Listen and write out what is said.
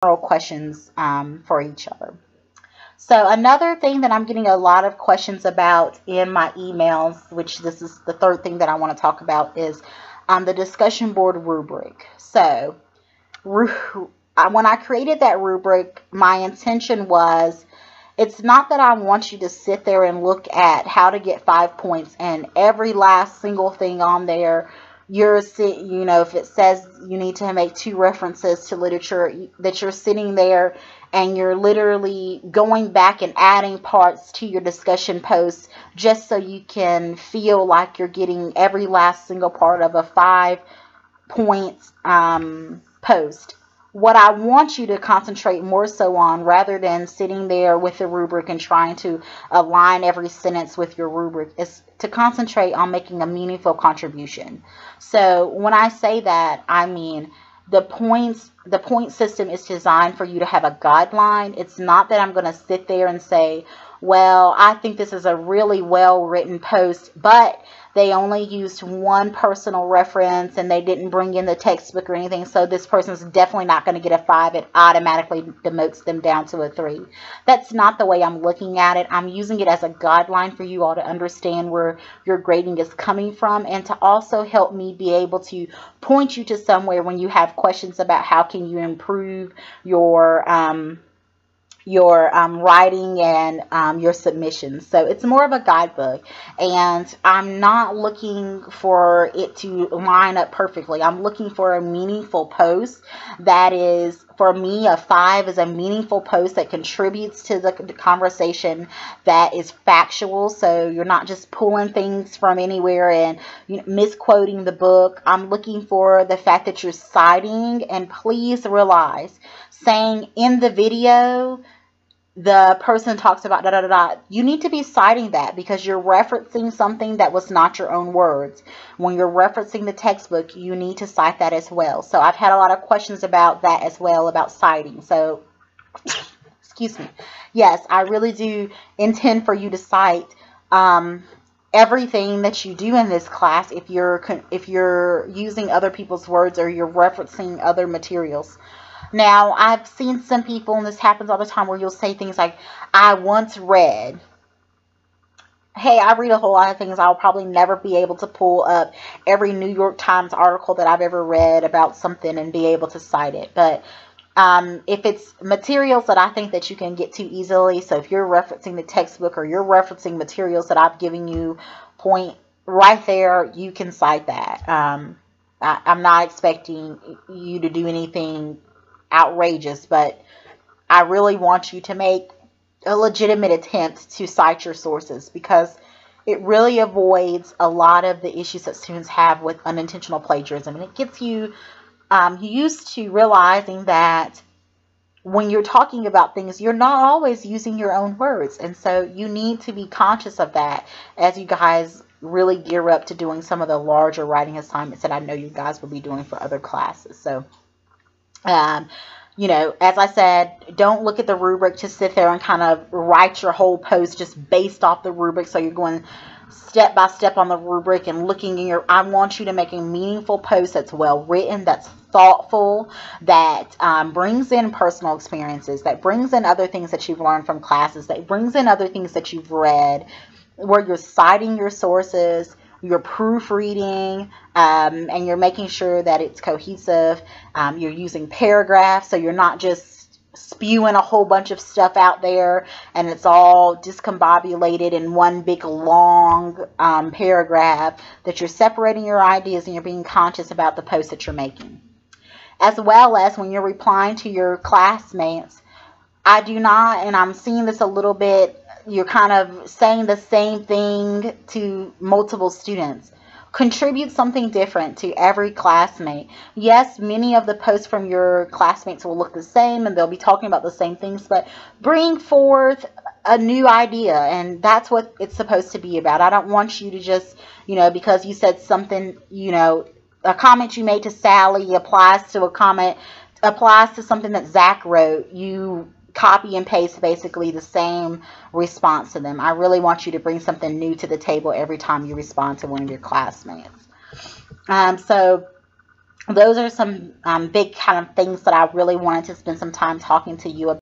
questions for each other. So another thing that I'm getting a lot of questions about in my emails, which this is the third thing that I want to talk about, is the discussion board rubric. So when I created that rubric, my intention was, it's not that I want you to sit there and look at how to get 5 points and every last single thing on there. If it says you need to make 2 references to literature, that you're sitting there and you're literally going back and adding parts to your discussion posts just so you can feel like you're getting every last single part of a 5 points post. What I want you to concentrate more so on, rather than sitting there with the rubric and trying to align every sentence with your rubric, is to concentrate on making a meaningful contribution. So when I say that, I mean the point system is designed for you to have a guideline. It's not that I'm going to sit there and say, well, I think this is a really well written post, but they only used 1 personal reference and they didn't bring in the textbook or anything, so this person's definitely not going to get a 5. It automatically demotes them down to a 3. That's not the way I'm looking at it. I'm using it as a guideline for you all to understand where your grading is coming from, and to also help me be able to point you to somewhere when you have questions about how can you improve your writing and your submissions. So it's more of a guidebook, and I'm not looking for it to line up perfectly. I'm looking for a meaningful post that is, for me, a 5 is a meaningful post that contributes to the conversation, that is factual. So you're not just pulling things from anywhere and misquoting the book. I'm looking for the fact that you're citing, and please realize, saying in the video, the person talks about da da da da, you need to be citing that because you're referencing something that was not your own words. When you're referencing the textbook, you need to cite that as well. So I've had a lot of questions about that as well, about citing. So excuse me. Yes, I really do intend for you to cite everything that you do in this class if you're using other people's words or you're referencing other materials. Now, I've seen some people, and this happens all the time, where you'll say things like, I once read. Hey, I read a whole lot of things. I'll probably never be able to pull up every New York Times article that I've ever read about something and be able to cite it. But if it's materials that I think that you can get to easily, so if you're referencing the textbook or you're referencing materials that I've given you, point right there, you can cite that. I'm not expecting you to do anything outrageous, but I really want you to make a legitimate attempt to cite your sources, because it really avoids a lot of the issues that students have with unintentional plagiarism, and it gets you used to realizing that when you're talking about things, you're not always using your own words, and so you need to be conscious of that as you guys really gear up to doing some of the larger writing assignments that I know you guys will be doing for other classes. So as I said, don't look at the rubric to sit there and kind of write your whole post just based off the rubric. So you're going step by step on the rubric and looking in I want you to make a meaningful post that's well written, that's thoughtful, that brings in personal experiences, that brings in other things that you've learned from classes, that brings in other things that you've read, where you're citing your sources, you're proofreading, and you're making sure that it's cohesive. You're using paragraphs, so you're not just spewing a whole bunch of stuff out there and it's all discombobulated in one big long paragraph, that you're separating your ideas and you're being conscious about the post that you're making. As well as when you're replying to your classmates, I do not, and I'm seeing this a little bit, you're kind of saying the same thing to multiple students. Contribute something different to every classmate. Yes, many of the posts from your classmates will look the same and they'll be talking about the same things, but bring forth a new idea, and that's what it's supposed to be about. I don't want you to just, because you said something, a comment you made to Sally applies to something that Zach wrote. You copy and paste basically the same response to them. I really want you to bring something new to the table every time you respond to one of your classmates. So those are some big kind of things that I really wanted to spend some time talking to you about.